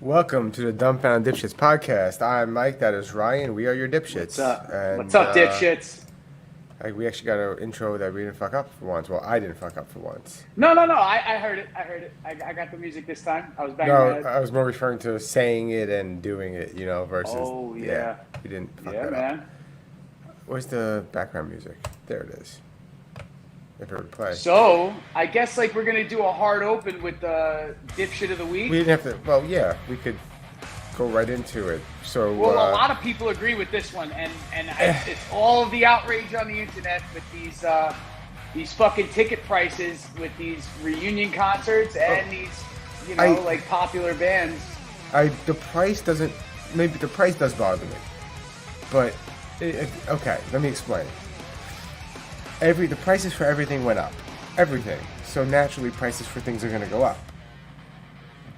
Welcome to the Dumbfounded Dipshits podcast. I'm Mike. That is Ryan. We are your dipshits. What's up? And, What's up, dipshits? We actually got an intro that we didn't fuck up for once. Well, I didn't fuck up for once. No. I heard it. I got the music this time. I was banging my head. I was more referring to saying it and doing it, versus... Oh, yeah. We didn't fuck Yeah, that man. up. Where's the background music? There it is. If it would play. So, I guess we're going to do a hard open with the dipshit of the week. We didn't have to... Well, yeah, we could go right into it. So, Well, a lot of people agree with this one, and it's all of the outrage on the internet with these fucking ticket prices with these reunion concerts and these, popular bands. The price doesn't... Maybe the price does bother me. But, okay, let me explain. The prices for everything went up. Everything. So naturally, prices for things are going to go up.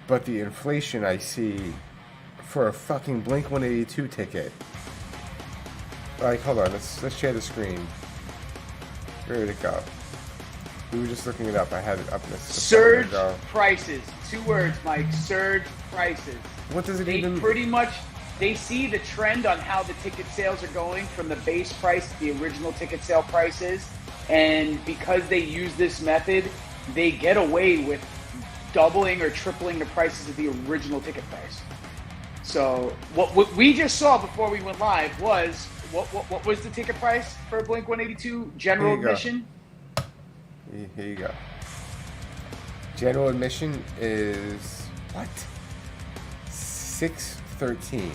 But the inflation I see for a fucking Blink-182 ticket. Hold on. Let's share the screen. Where did it go? We were just looking it up. I had it up in this. Surge prices. 2 words, Mike. Surge prices. What does it even... Pretty much... They see the trend on how the ticket sales are going from the base price to the original ticket sale prices. And because they use this method, they get away with doubling or tripling the prices of the original ticket price. So what we just saw before we went live was, what was the ticket price for Blink-182 general admission? Here you go. General admission is, what? $613.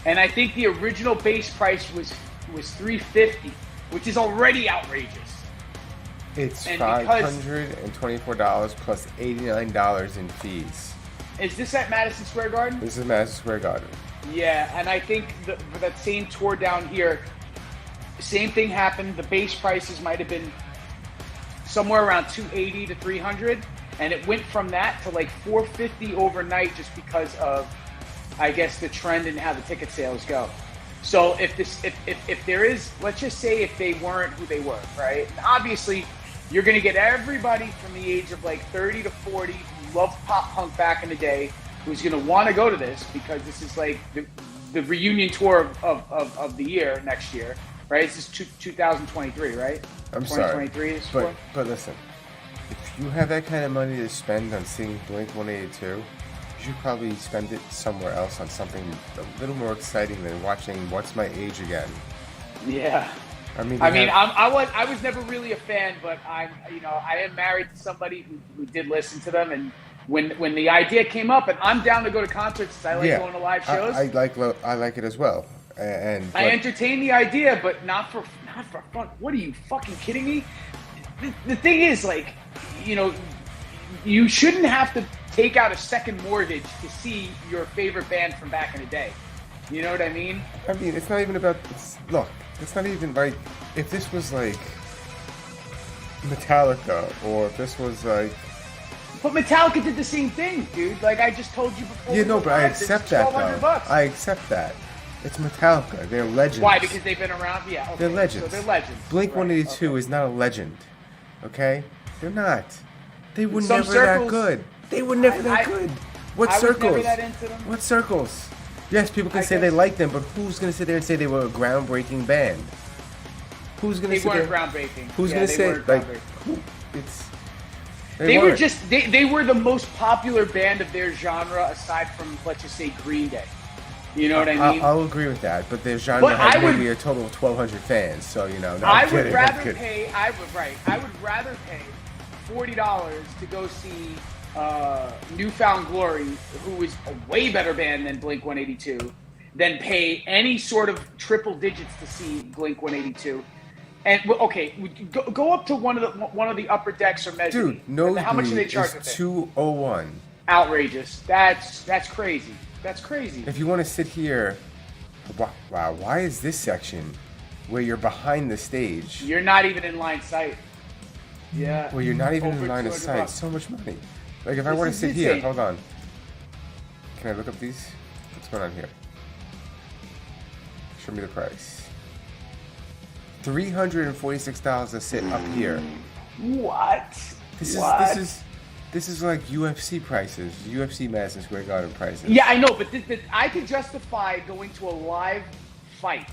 And I think the original base price was $350, which is already outrageous. It's $524 plus $89 in fees. Is this at Madison Square Garden? This is Madison Square Garden. Yeah, and I think for that same tour down here, same thing happened. The base prices might have been somewhere around $280 to $300, and it went from that to $450 overnight just because of, I guess, the trend and how the ticket sales go. So if there is, let's just say if they weren't who they were, right? And obviously, you're going to get everybody from the age of 30 to 40 who loved pop punk back in the day who's going to want to go to this because this is the reunion tour of the year next year, right? This is 2023, right? I'm sorry. 2023 is but listen, if you have that kind of money to spend on seeing Blink-182, you should probably spend it somewhere else on something a little more exciting than watching What's My Age Again. Yeah. I was never really a fan, but I am married to somebody who did listen to them, and when the idea came up, and I'm down to go to concerts, I like going to live shows. I like it as well, but I entertain the idea, but not for fun. What are you fucking kidding me? The thing is, you shouldn't have to take out a second mortgage to see your favorite band from back in the day. You know what I mean? I mean, it's not even about... Look, it's not even if this was Metallica, or if this was But Metallica did the same thing, dude. I just told you before. Yeah, no, but I accept that, though. I accept that. It's Metallica. They're legends. Why? Because they've been around? Yeah, okay. They're legends. So they're legends. Blink-182 is not a legend. Okay? They're not. They were Some never circles, that good. They were never that good. What circles? I was never that into them. What circles? Yes, people can say they like them, but who's going to sit there and say they were a groundbreaking band? Who's going to sit there? They weren't groundbreaking. Who's going to say, They were the most popular band of their genre aside from, let's just say, Green Day. You know what I mean? I'll agree with that, but their genre had maybe a total of 1,200 fans, so, I would rather pay $40 to go see Newfound Glory, who is a way better band than Blink-182, than pay any sort of triple digits to see Blink-182. And okay, go up to one of the upper decks or mezzanine. Dude, no, how much do they charge? It's $201. Outrageous. That's crazy. That's crazy. If you want to sit here, wow, why is this section where you're behind the stage? You're not even in line sight. Yeah. Well, you're not even in line of sight. So much money. If I want to sit here, hold on. Can I look up these? What's going on here? Show me the price. $346 to sit up here. What? This This is like UFC prices, UFC Madison Square Garden prices. Yeah, I know, but I could justify going to a live fight.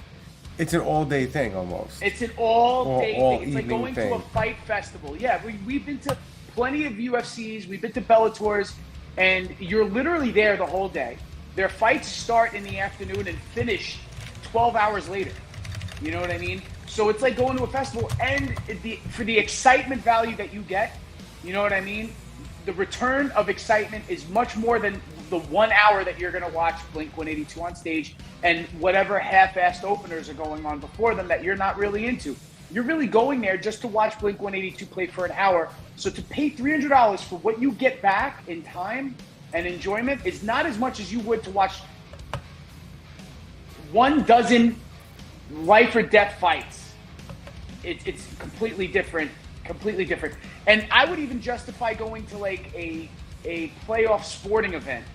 It's an all-day thing almost. It's an all-day thing. It's like going thing. to a fight festival. Yeah, we've been to plenty of UFCs. We've been to Bellators, and you're literally there the whole day. Their fights start in the afternoon and finish 12 hours later. You know what I mean? So it's like going to a festival, and for the excitement value that you get, you know what I mean? The return of excitement is much more than the 1 hour that you're going to watch Blink-182 on stage and whatever half-assed openers are going on before them that you're not really into. You're really going there just to watch Blink-182 play for an hour. So to pay $300 for what you get back in time and enjoyment is not as much as you would to watch 12 life or death fights. It's completely different. Completely different. And I would even justify going to like a playoff sporting event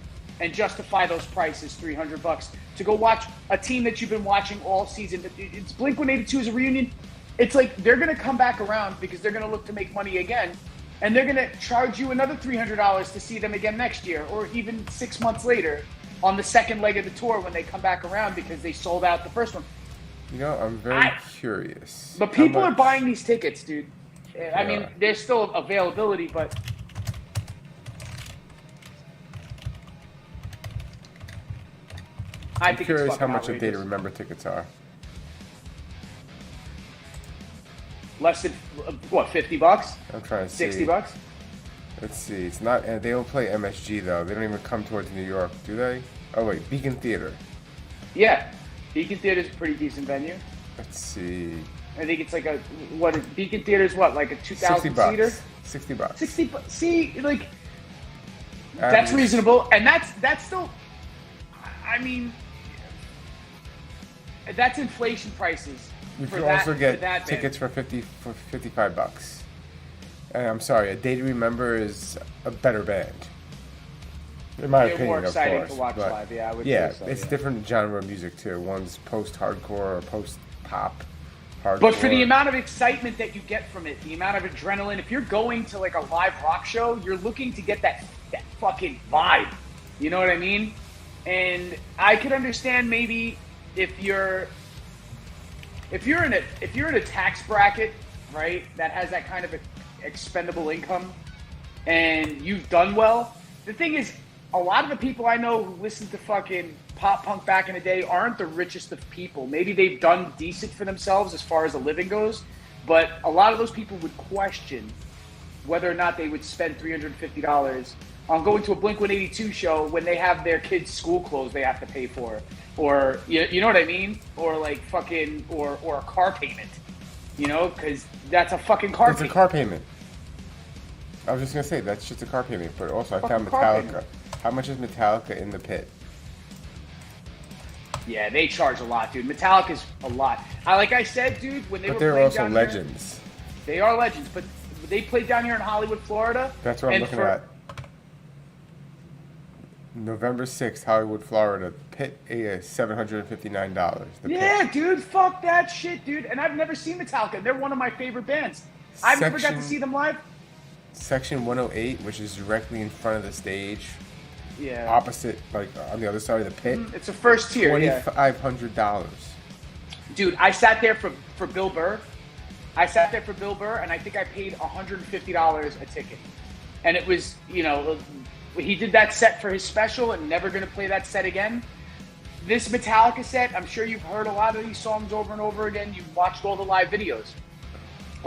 and justify those prices, $300 to go watch a team that you've been watching all season. It's Blink-182 is a reunion. It's like they're going to come back around because they're going to look to make money again, and they're going to charge you another $300 to see them again next year, or even 6 months later on the second leg of the tour when they come back around because they sold out the first one. You know, I'm very curious. But people are buying these tickets, dude. I mean, there's still availability, but I'm curious how much a Day to Remember tickets are. Less than what, $50? I'm trying to see. $60? Let's see. It's not. They don't play MSG though. They don't even come towards New York, do they? Oh wait, Beacon Theater. Yeah, Beacon Theater is a pretty decent venue. Let's see. I think it's like Beacon Theater is what, like a 2,000 seater? $60. 60 bucks. See, like that's reasonable, and that's still. I mean, that's inflation prices. You can also get tickets for $55. And I'm sorry, A Day to Remember is a better band. In my opinion, more exciting of course. To watch live, yeah, I would say so, it's different genre of music too. One's post-hardcore or post-pop. Hardcore. But for the amount of excitement that you get from it, the amount of adrenaline, if you're going to like a live rock show, you're looking to get that fucking vibe. You know what I mean? And I could understand maybe if you're in a tax bracket, right, that has that kind of expendable income and you've done well. The thing is, a lot of the people I know who listen to fucking pop punk back in the day aren't the richest of people. Maybe they've done decent for themselves as far as a living goes, but a lot of those people would question whether or not they would spend $350 on going to a Blink-182 show when they have their kids' school clothes they have to pay for, or you know what I mean, or like fucking or a car payment, you know, because that's a fucking car. It's a car payment. I was just gonna say that's just a car payment, but also I found Metallica. How much is Metallica in the pit? Yeah, they charge a lot, dude. Metallica's a lot. Like I said, dude, when they're also legends. They are legends, but they played down here in Hollywood, Florida. That's what I'm looking at. November 6th, Hollywood, Florida. Pit is $759. Yeah, dude, fuck that shit, dude. And I've never seen Metallica. They're one of my favorite bands. I've never got to see them live. Section 108, which is directly in front of the stage. Yeah. Opposite, like on the other side of the pit. It's a first tier. $2,500. Dude, I sat there for Bill Burr. And I think I paid $150 a ticket. And it was, you know, he did that set for his special and never going to play that set again. This Metallica set, I'm sure you've heard a lot of these songs over and over again. You've watched all the live videos.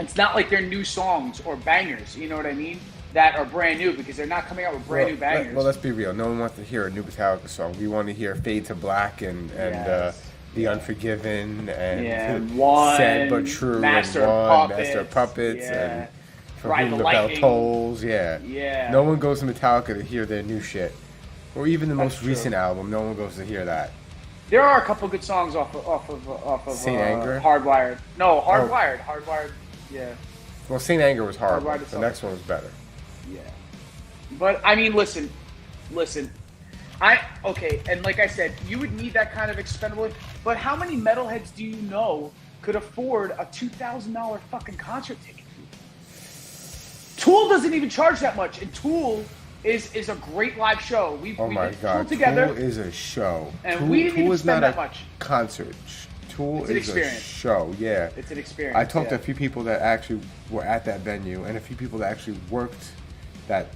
It's not like they're new songs or bangers, you know what I mean, that are brand new, because they're not coming out with brand new bangers. Well, let's be real. No one wants to hear a new Metallica song. We want to hear Fade to Black and The Unforgiven and One, Sad But True Master of Puppets and For Ride Whom the the Bell Lightning. Tolls. Yeah. No one goes to Metallica to hear their new shit. Or even the most recent album. No one goes to hear that. There are a couple good songs off of Saint Anger? Hardwired. No, Hardwired. Hardwired. Yeah. Well, Saint Anger was horrible. Hardwired The next one was better. Yeah. But I mean, listen. And like I said, you would need that kind of expendable. But how many metalheads do you know could afford a $2,000 fucking concert ticket? Tool doesn't even charge that much, and Tool is a great live show. We did Tool together. Tool is a show. And we didn't even spend that much. Concert. Tool it's an is experience. A show. Yeah, it's an experience. I talked to a few people that actually were at that venue, and a few people that actually worked that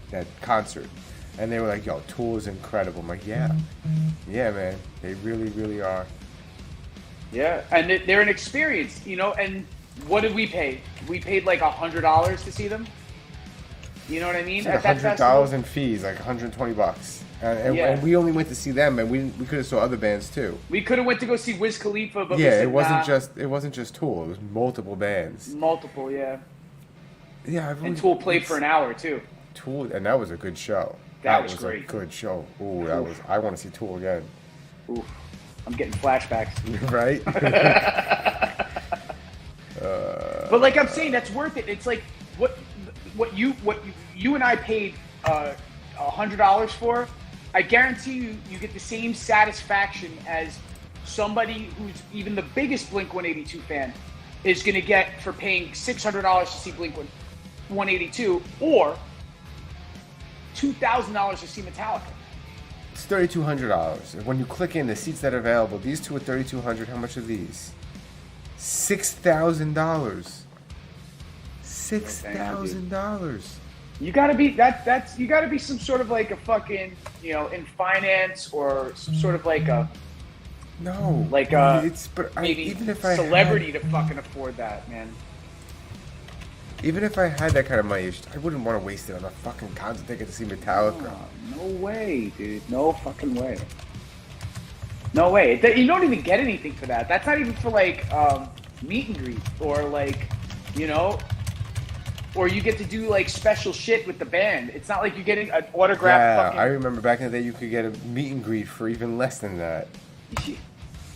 concert, and they were like, "Yo, Tool is incredible." I'm like, "Yeah, yeah, man, they really, really are." Yeah, and they're an experience, you know. And what did we pay? We paid like $100 to see them. You know what I mean? Like $100 in fees, like $120, and we only went to see them, and we could have saw other bands too. We could have went to go see Wiz Khalifa, but yeah, it wasn't just Tool. It was multiple bands. Multiple, yeah. Yeah, and Tool played for an hour too. Tool, and that was a good show. That was great. A good show. Ooh, that was. I want to see Tool again. Ooh, I'm getting flashbacks. Right. But like I'm saying, that's worth it. It's like what you and I paid $100 for. I guarantee you get the same satisfaction as somebody who's even the biggest Blink-182 fan is going to get for paying $600 to see Blink-182 or $2,000 to see Metallica. It's $3,200. And when you click in the seats that are available, these two are $3,200. How much are these? $6,000. $6,000. You gotta be you gotta be some sort of like a fucking, you know, in finance or some sort of like a even if I celebrity to fucking afford that, man. Even if I had that kind of money, I wouldn't want to waste it on a fucking concert ticket to see Metallica. No way, dude. No fucking way. No way. You don't even get anything for that. That's not even for like meet and greet or like, you know, or you get to do like special shit with the band. It's not like you're getting an autograph. Yeah, I remember back in the day you could get a meet and greet for even less than that.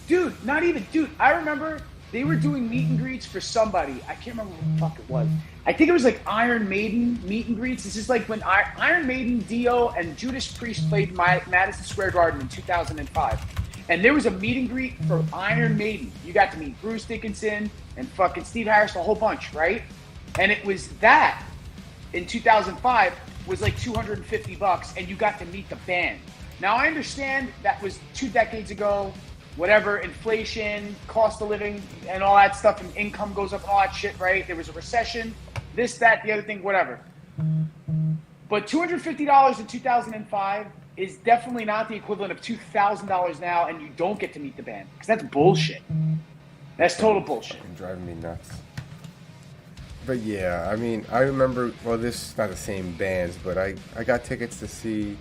Dude, not even. Dude, I remember they were doing meet and greets for somebody. I can't remember what the fuck it was. I think it was like Iron Maiden meet and greets. This is like when Iron Maiden, Dio, and Judas Priest played Madison Square Garden in 2005. And there was a meet and greet for Iron Maiden. You got to meet Bruce Dickinson and fucking Steve Harris, a whole bunch, right? And it was that in 2005 was like $250, and you got to meet the band. Now I understand that was 2 decades ago, whatever, inflation, cost of living, and all that stuff, and income goes up and all that shit, right? There was a recession, this, that, the other thing, whatever. But $250 in 2005 is definitely not the equivalent of $2,000 now, and you don't get to meet the band, because that's bullshit. That's total bullshit. It's driving me nuts. But yeah, I mean, I remember, well, this is not the same bands, but I got tickets to see,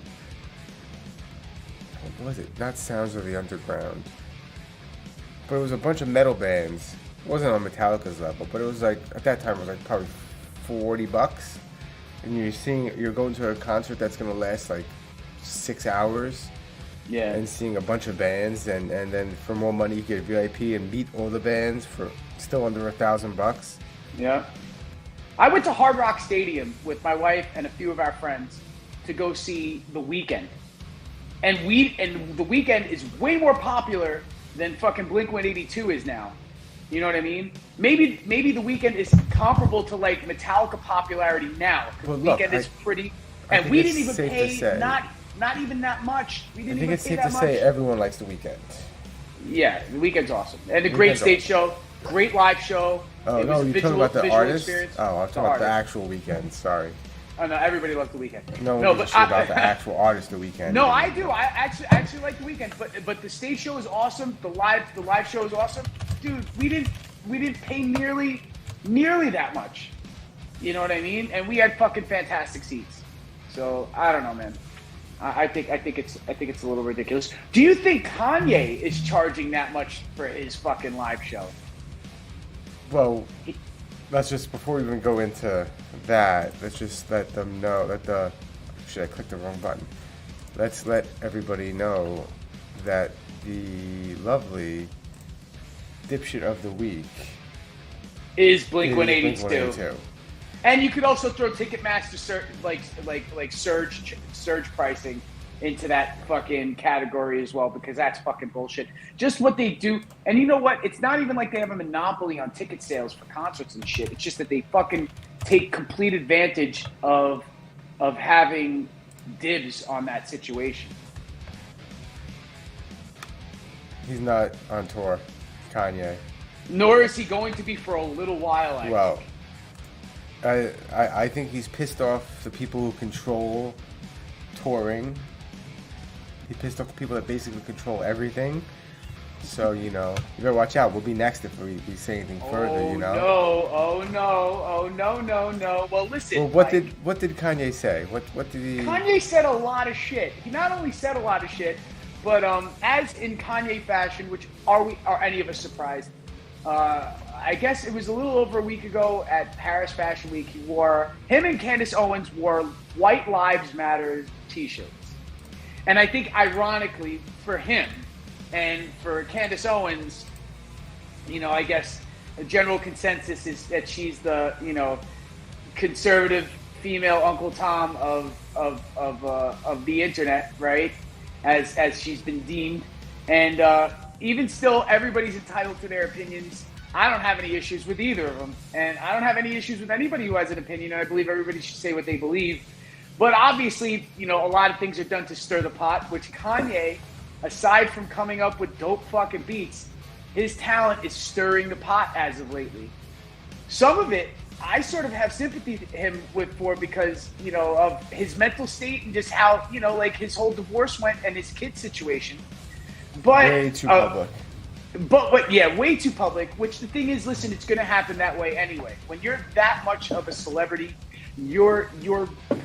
what was it? Not Sounds of the Underground. But it was a bunch of metal bands. It wasn't on Metallica's level, but it was like, at that time, it was like probably $40. And you're going to a concert that's going to last like 6 hours. Yeah. And seeing a bunch of bands, and then for more money, you get VIP and meet all the bands for still under $1,000. Yeah. I went to Hard Rock Stadium with my wife and a few of our friends to go see The Weeknd. And The Weeknd is way more popular than fucking Blink-182 is now. You know what I mean? Maybe The Weeknd is comparable to like Metallica popularity now. Well, The Weeknd is pretty, and we didn't even pay not even that much. We didn't even pay that much. I think it's safe to say everyone likes The Weeknd. Yeah, The Weeknd's awesome, and a great stage show, great live show. Oh, no, you're talking about the artist? Oh, I'm talking about the actual Weeknd, sorry. Oh, no, everybody loves The Weeknd. No, but about the actual artist, The Weeknd. No, I do. I actually like The Weeknd, but the stage show is awesome. The live show is awesome. Dude, we didn't pay nearly that much. You know what I mean? And we had fucking fantastic seats. So, I don't know, man. I think it's a little ridiculous. Do you think Kanye is charging that much for his fucking live show? Well, let's just, before we even go into that, let's just let them know that shit, I clicked the wrong button. Let's let everybody know that the lovely dipshit of the week is Blink-182. And you could also throw Ticketmaster like surge pricing into that fucking category as well, because that's fucking bullshit. Just what they do. And you know what? It's not even like they have a monopoly on ticket sales for concerts and shit. It's just that they fucking take complete advantage of having dibs on that situation. He's not on tour, Kanye. Nor is he going to be for a little while. I think he's pissed off the people who control touring. He pissed off the people that basically control everything. So, you better watch out. We'll be next if we say anything further, Oh no. Well, listen. Well, what did Kanye say? What did he... Kanye said a lot of shit. He not only said a lot of shit, but as in Kanye fashion, which are any of us surprised? I guess it was a little over a week ago at Paris Fashion Week. Him and Candace Owens wore White Lives Matter t-shirts. And I think ironically for him and for Candace Owens, I guess the general consensus is that she's the, conservative female Uncle Tom of the internet, right? As she's been deemed. And even still, everybody's entitled to their opinions. I don't have any issues with either of them. And I don't have any issues with anybody who has an opinion. And I believe everybody should say what they believe. But obviously, a lot of things are done to stir the pot, which Kanye, aside from coming up with dope fucking beats, his talent is stirring the pot as of lately. Some of it, I sort of have sympathy to him for because, of his mental state and just how, his whole divorce went and his kid situation. But way too public. But way too public, which the thing is, listen, it's going to happen that way anyway. When you're that much of a celebrity, your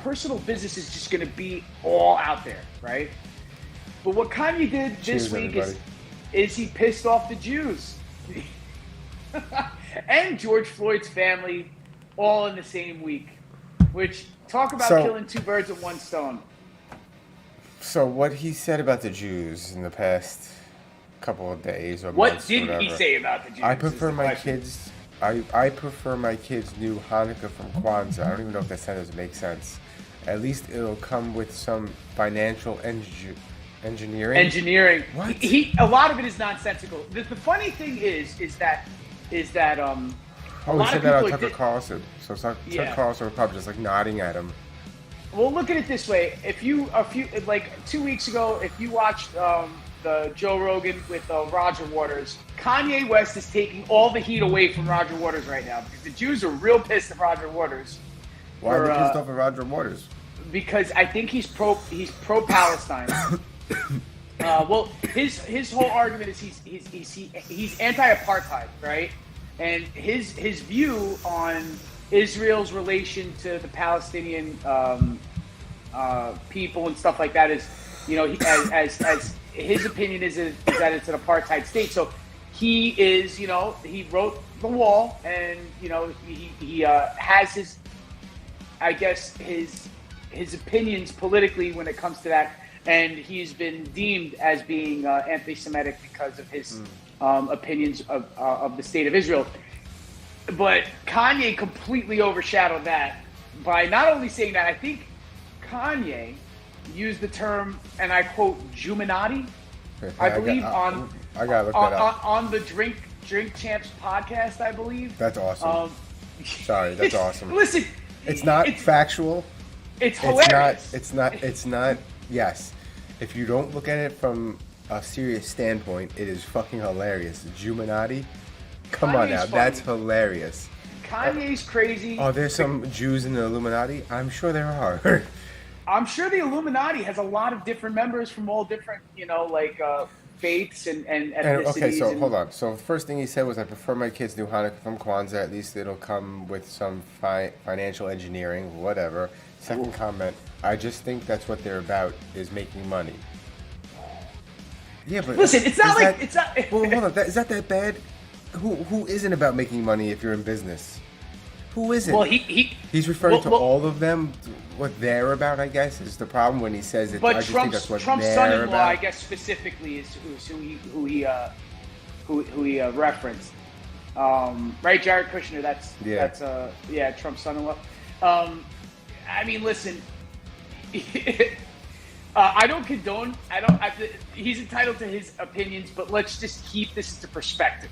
personal business is just going to be all out there, right? But what Kanye did this week is he pissed off the Jews and George Floyd's family all in the same week, which talk about killing two birds with one stone. So what he said about the Jews in the past couple of days or what months, did he say about the Jews? I prefer my kids. I prefer my kids' new Hanukkah from Kwanzaa. I don't even know if that sentence makes sense. At least it'll come with some financial engineering. Engineering. What? A lot of it is nonsensical. The funny thing is that he said that on Tucker Carlson. So Tucker Carlson was probably just nodding at him. Well, look at it this way: if you 2 weeks ago, if you watched the Joe Rogan with Roger Waters, Kanye West is taking all the heat away from Roger Waters right now because the Jews are real pissed at Roger Waters. Why are they pissed off at Roger Waters? Because I think he's pro Palestine. Well, his whole argument is he's anti-apartheid, right? And his view on Israel's relation to the Palestinian people and stuff like that is, as his opinion is that it's an apartheid state. So he is, he wrote the wall, and he has his, I guess his opinions politically when it comes to that, and he's been deemed as being anti-Semitic because of his opinions of the state of Israel. But Kanye completely overshadowed that by not only saying that. I think Kanye used the term, and I quote, Juminati, I believe, I gotta look that up. on the Drink Champs podcast, I believe. That's awesome. Sorry, that's awesome. Listen, it's not factual. It's hilarious. It's not. Yes, if you don't look at it from a serious standpoint, it is fucking hilarious. Juminati. Come on now, that's hilarious. Kanye's crazy. Oh, there's some Jews in the Illuminati? I'm sure there are. I'm sure the Illuminati has a lot of different members from all different, faiths and ethnicities. Okay, so hold on. So the first thing he said was, I prefer my kids do Hanukkah from Kwanzaa. At least it'll come with some financial engineering, whatever. Second comment, I just think that's what they're about, is making money. Yeah, but listen, it's not like it's not. Well, hold on. Is that bad? Who isn't about making money if you're in business? Who isn't? Well, he's referring to all of them. What they're about, I guess, is the problem when he says it. But I just think that's what Trump's they're son-in-law, about. I guess, specifically is who he referenced. Right, Jared Kushner. That's Trump's son-in-law. I mean, listen. I don't condone. He's entitled to his opinions, but let's just keep this into perspective.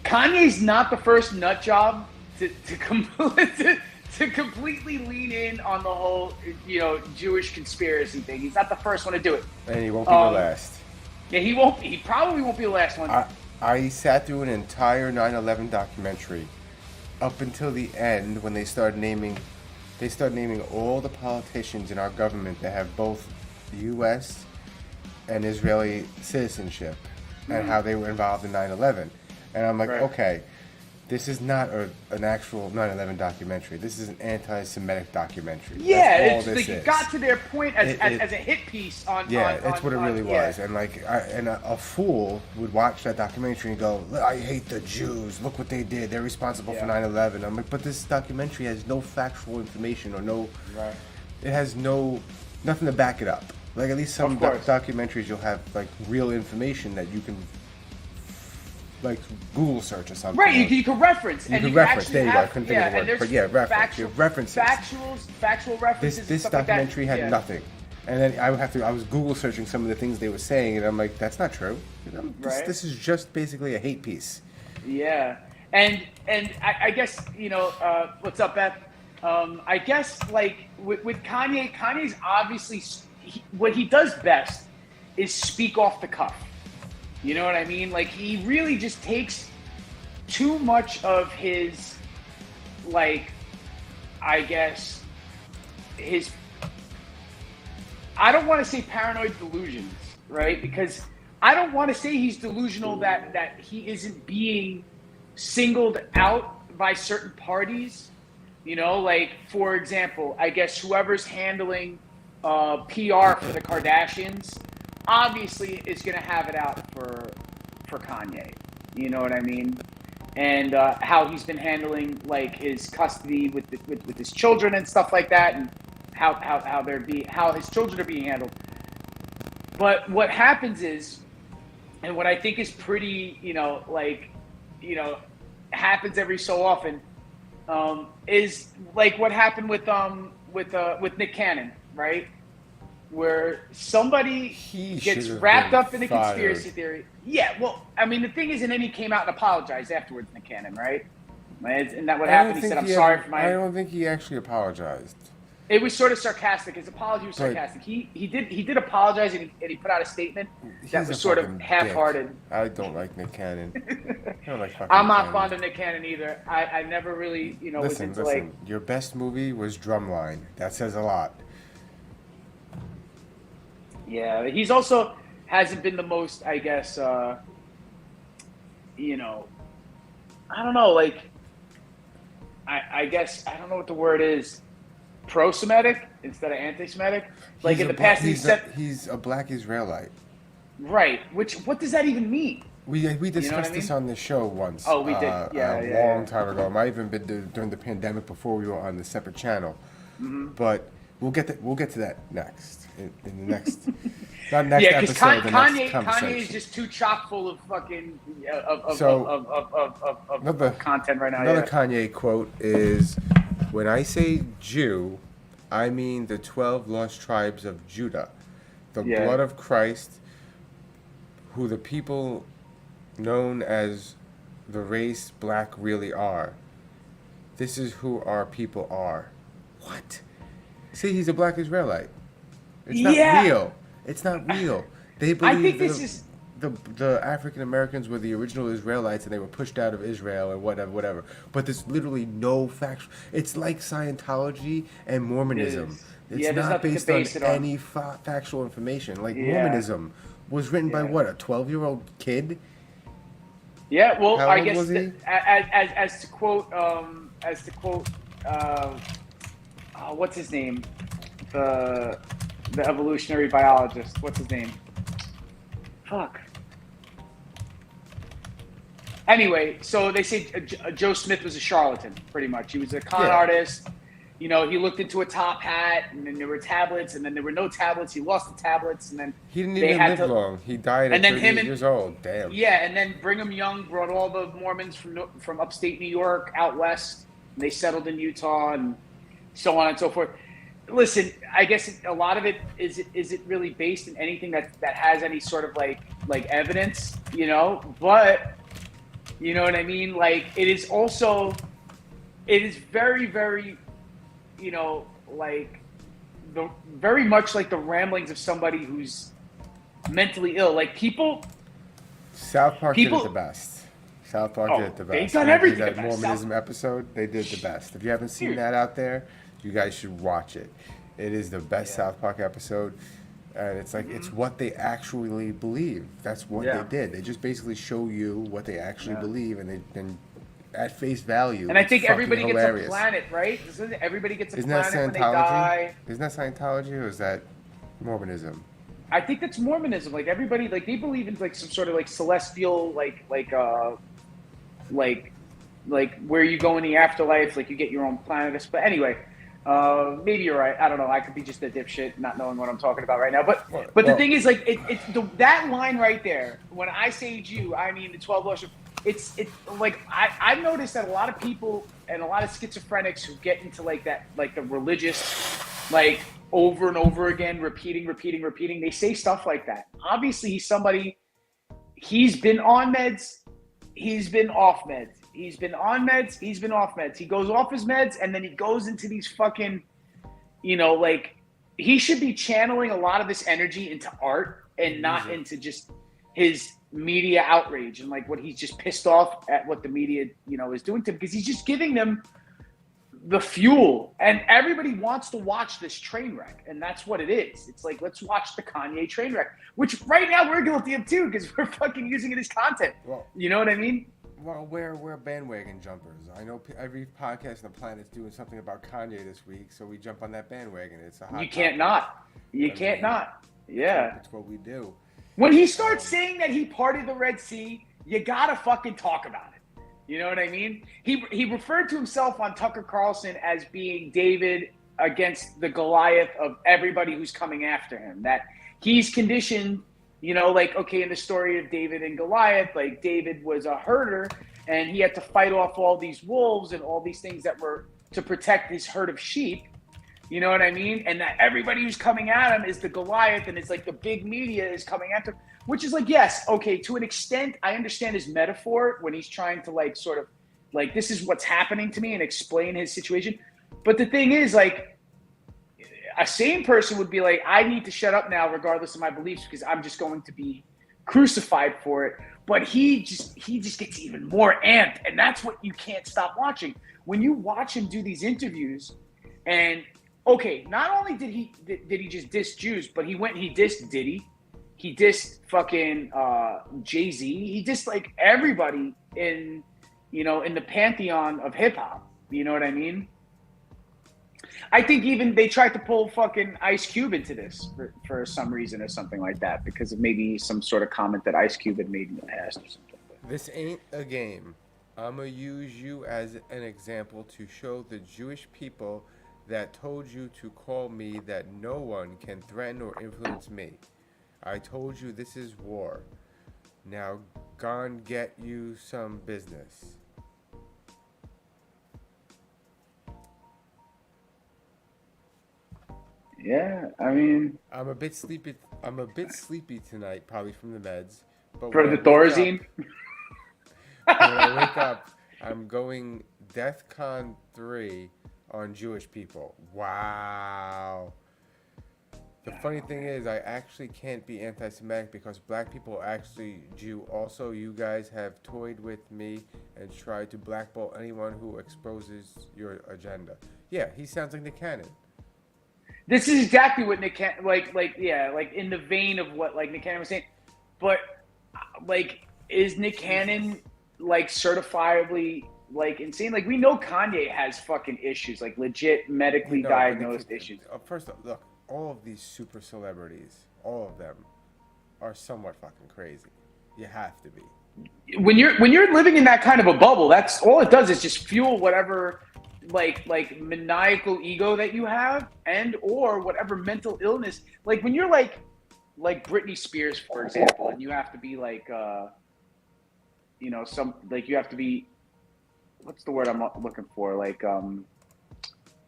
Kanye's not the first nut job to completely lean in on the whole, Jewish conspiracy thing. He's not the first one to do it. And he won't be the last. Yeah, he won't. He probably won't be the last one. I sat through an entire 9/11 documentary up until the end when they started naming all the politicians in our government that have both U.S. and Israeli citizenship and how they were involved in 9/11. And I'm like, okay, this is not an actual 9/11 documentary. This is an anti-Semitic documentary. Yeah, it's like it got to their point as a hit piece on. Yeah, that's what it really was. And a fool would watch that documentary and go, "I hate the Jews. Look what they did. They're responsible for 9/11." I'm like, but this documentary has no factual information or no. Right. It has nothing to back it up. Like at least some documentaries, you'll have like real information that you can. Like Google search or something. Right, you can reference. You can reference. There you go. I couldn't think of the word. But yeah, reference. You have references. Factual references. This documentary had nothing. And then I was Google searching some of the things they were saying, and I'm like, that's not true. This is just basically a hate piece. Yeah. And I guess, what's up, Beth? I guess, like, with Kanye, Kanye's obviously, what he does best is speak off the cuff. You know what I mean? Like, he really just takes too much of his, like, I guess, I don't want to say paranoid delusions, right? Because I don't want to say he's delusional that he isn't being singled out by certain parties. Like, for example, I guess whoever's handling PR for the Kardashians obviously is going to have it out for Kanye. You know what I mean? And how he's been handling like his custody with his children and stuff like that, and how his children are being handled. But what happens is, and what I think is pretty, happens every so often, is like what happened with Nick Cannon, right? Where somebody gets wrapped up in a conspiracy theory. Yeah, well, I mean, the thing is, and then he came out and apologized afterwards, Nick Cannon, right? Isn't that what happened? He said, I'm sorry for my... I don't think he actually apologized. It was sort of sarcastic. His apology was sarcastic. He did apologize, and he put out a statement that was sort of half-hearted. I don't like Nick Cannon. I don't like fucking I'm not fond of Nick Cannon either. I never really, was into like... Your best movie was Drumline. That says a lot. Yeah, he's also hasn't been the most, I guess, I don't know, like, I guess, I don't know what the word is, pro-Semitic instead of anti-Semitic? Like in the past, he's a black Israelite. Right, what does that even mean? We discussed this on the show once. Oh, we did, a long time ago. It might even been during the pandemic before we were on the separate channel. Mm-hmm. But we'll get to that next. In the next, not next episode. Kanye is just too chock full of fucking of content right now. Another Kanye quote is, "When I say Jew, I mean the 12 lost tribes of Judah, the blood of Christ, who the people known as the race black really are. This is who our people are." What? See, he's a black Israelite. It's not real. It's not real. They believe the African Americans were the original Israelites and they were pushed out of Israel and whatever. But there's literally no factual. It's like Scientology and Mormonism. It's not based on any factual information. Like Mormonism was written by what, a 12-year-old kid? Yeah. Well, How I old guess was he? as to quote what's his name? The evolutionary biologist. What's his name? Fuck. Anyway, so they say Joe Smith was a charlatan, pretty much. He was a con artist. He looked into a top hat, and then there were tablets, and then there were no tablets. He lost the tablets, and then he didn't even live long. He died at 38 years old. Damn. Yeah, and then Brigham Young brought all the Mormons from upstate New York out west. And they settled in Utah, and so on and so forth. Listen, I guess a lot of it is it really based in anything that has any sort of like evidence, But you know what I mean? Like, it is also it is very, very, like very much like the ramblings of somebody who's mentally ill. Like South Park did it the best. South Park did it the best. They've done everything That the best. Mormonism episode, they did the best. If you haven't seen that out there, you guys should watch it. It is the best South Park episode. And it's like, it's what they actually believe. That's what they did. They just basically show you what they actually believe, and then at face value. And I think everybody hilarious. gets a planet, right? Everybody gets a Isn't planet that when they die. Isn't that Scientology, or is that Mormonism? I think that's Mormonism. Like everybody, like they believe in like some sort of like celestial, like where you go in the afterlife, like you get your own planet. But anyway, maybe you're right. I don't know. I could be just a dipshit, not knowing what I'm talking about right now. But the thing is, like, that line right there. When I say Jew, I mean the 12 laws. It's like I've noticed that a lot of people and a lot of schizophrenics who get into like that, like the religious, like over and over again, repeating. They say stuff like that. Obviously, he's somebody. He's been on meds. He's been off meds. He's been on meds. He's been off meds. He goes off his meds, and then he goes into these fucking, like he should be channeling a lot of this energy into art and not into just his media outrage and like what he's just pissed off at what the media, is doing to him, because he's just giving them the fuel, and everybody wants to watch this train wreck, and that's what it is. It's like, let's watch the Kanye train wreck, which right now we're guilty of too, because we're fucking using it as content. Well, you know what I mean? Well, we're bandwagon jumpers. I know every podcast on the planet's doing something about Kanye this week, so we jump on that bandwagon. It's a hot You can't not. You can't not. Yeah. That's what we do. When he starts saying that he parted the Red Sea, you gotta fucking talk about it. You know what I mean? He referred to himself on Tucker Carlson as being David against the Goliath of everybody who's coming after him. That he's conditioned, like, okay, in the story of David and Goliath, like David was a herder and he had to fight off all these wolves and all these things that were to protect his herd of sheep. You know what I mean? And that everybody who's coming at him is the Goliath, and it's like the big media is coming after him, which is like, yes, okay, to an extent, I understand his metaphor when he's trying to like sort of like, this is what's happening to me and explain his situation. But the thing is, like, a sane person would be like, I need to shut up now regardless of my beliefs because I'm just going to be crucified for it. But he just gets even more amped, and that's what you can't stop watching. When you watch him do these interviews, and okay, not only did he just diss Jews, but he dissed Diddy. He dissed fucking Jay-Z. He dissed like everybody in the pantheon of hip hop. You know what I mean? I think even they tried to pull fucking Ice Cube into this for some reason or something like that, because of maybe some sort of comment that Ice Cube had made in the past or something. This ain't a game. I'm gonna use you as an example to show the Jewish people that told you to call me that no one can threaten or influence me. I told you this is war. Now gone get you some business. Yeah, I mean, I'm a bit sleepy tonight, probably from the meds. But for the Thorazine. When I wake up, I'm going DEFCON 3 on Jewish people. Wow. The funny thing is, I actually can't be anti-Semitic because black people are actually Jew. Also, you guys have toyed with me and tried to blackball anyone who exposes your agenda. Yeah, he sounds like Nick Cannon. This is exactly what Nick Cannon, like in the vein of what like Nick Cannon was saying. But like, is Nick Cannon like certifiably like insane? Like, we know Kanye has fucking issues, like legit medically diagnosed issues. First off, look, all of these super celebrities, all of them are somewhat fucking crazy. You have to be. When you're living in that kind of a bubble, that's all it does is just fuel whatever like maniacal ego that you have, and or whatever mental illness. Like when you're like Britney Spears, for example, and you have to be like some like you have to be, what's the word I'm looking for? Like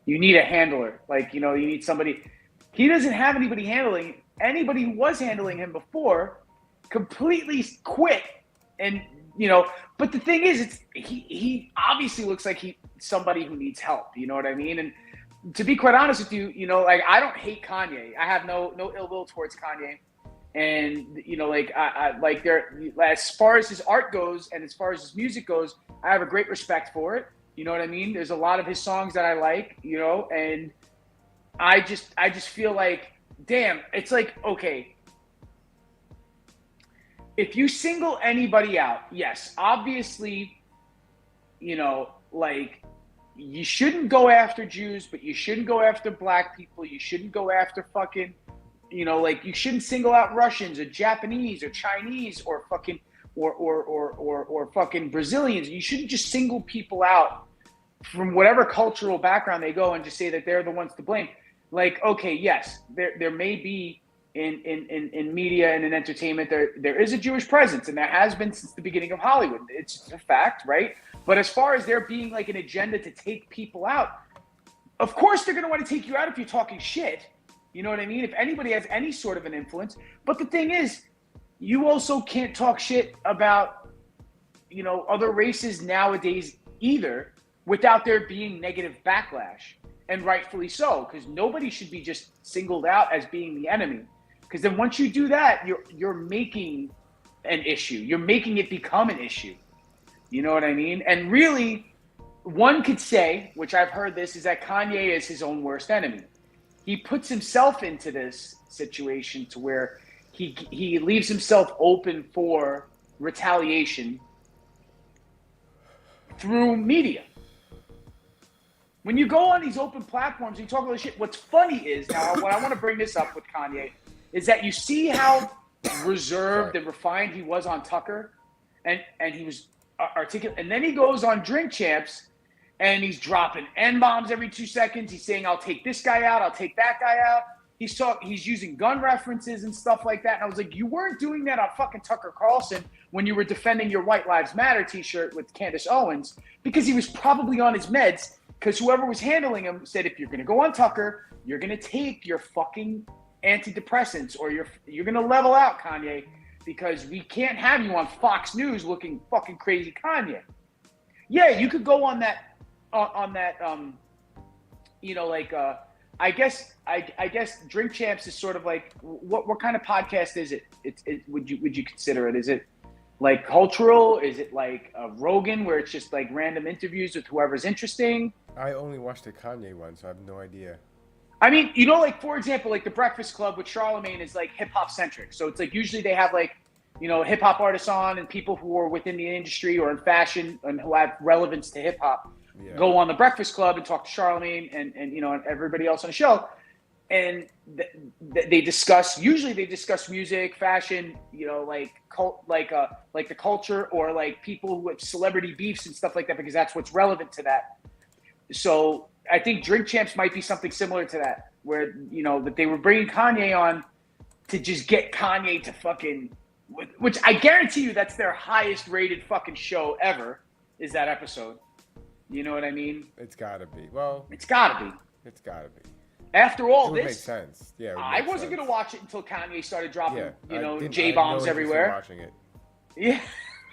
you need a handler. Like, you need somebody. He doesn't have anybody handling. Anybody who was handling him before completely quit. And but the thing is, he obviously looks like somebody who needs help. You know what I mean? And to be quite honest with you, like I don't hate Kanye. I have no ill will towards Kanye. And like I like there, as far as his art goes and as far as his music goes, I have a great respect for it. You know what I mean? There's a lot of his songs that I like, and I just feel like, damn, it's like, okay, if you single anybody out, yes, obviously, like you shouldn't go after Jews, but you shouldn't go after black people. You shouldn't go after fucking, like you shouldn't single out Russians or Japanese or Chinese or fucking or fucking Brazilians. You shouldn't just single people out from whatever cultural background they go and just say that they're the ones to blame. Like, okay, yes, there may be in media and in entertainment, there is a Jewish presence, and there has been since the beginning of Hollywood. It's a fact, right? But as far as there being like an agenda to take people out, of course they're going to want to take you out if you're talking shit. You know what I mean? If anybody has any sort of an influence. But the thing is, you also can't talk shit about, other races nowadays either without there being negative backlash. And rightfully so, because nobody should be just singled out as being the enemy. Because then once you do that, you're making an issue. You're making it become an issue. You know what I mean? And really, one could say, which I've heard this, is that Kanye is his own worst enemy. He puts himself into this situation to where he leaves himself open for retaliation through media. When you go on these open platforms and you talk all this shit, what's funny is, now what I want to bring this up with Kanye, is that you see how reserved and refined he was on Tucker, and he was articulate, and then he goes on Drink Champs, and he's dropping N-bombs every 2 seconds. He's saying, I'll take this guy out, I'll take that guy out. He's using gun references and stuff like that. And I was like, you weren't doing that on fucking Tucker Carlson when you were defending your White Lives Matter t-shirt with Candace Owens, because he was probably on his meds, because whoever was handling him said, if you're going to go on Tucker, you're going to take your fucking antidepressants, or you're going to level out, Kanye, because we can't have you on Fox News looking fucking crazy Kanye. Yeah, you could go on that, I guess Drink Champs is sort of like, what kind of podcast is it? Would you consider it? Is it like cultural? Is it like Rogan, where it's just like random interviews with whoever's interesting? I only watched the Kanye one, so I have no idea. I mean, like, for example, like the Breakfast Club with Charlemagne is like hip hop centric. So it's like usually they have like, hip hop artists on and people who are within the industry or in fashion and who have relevance to hip hop go on the Breakfast Club and talk to Charlemagne and everybody else on the show. And they discuss music, fashion, like the culture, or like people with celebrity beefs and stuff like that, because that's what's relevant to that. So I think Drink Champs might be something similar to that, where, that they were bringing Kanye on to just get Kanye to fucking, which I guarantee you that's their highest rated fucking show ever, is that episode. You know what I mean? It's gotta be. Well, it's gotta be. It's gotta be. After all it this, makes sense. Yeah, I wasn't gonna watch it until Kanye started dropping, J I bombs everywhere. Watching it. Yeah,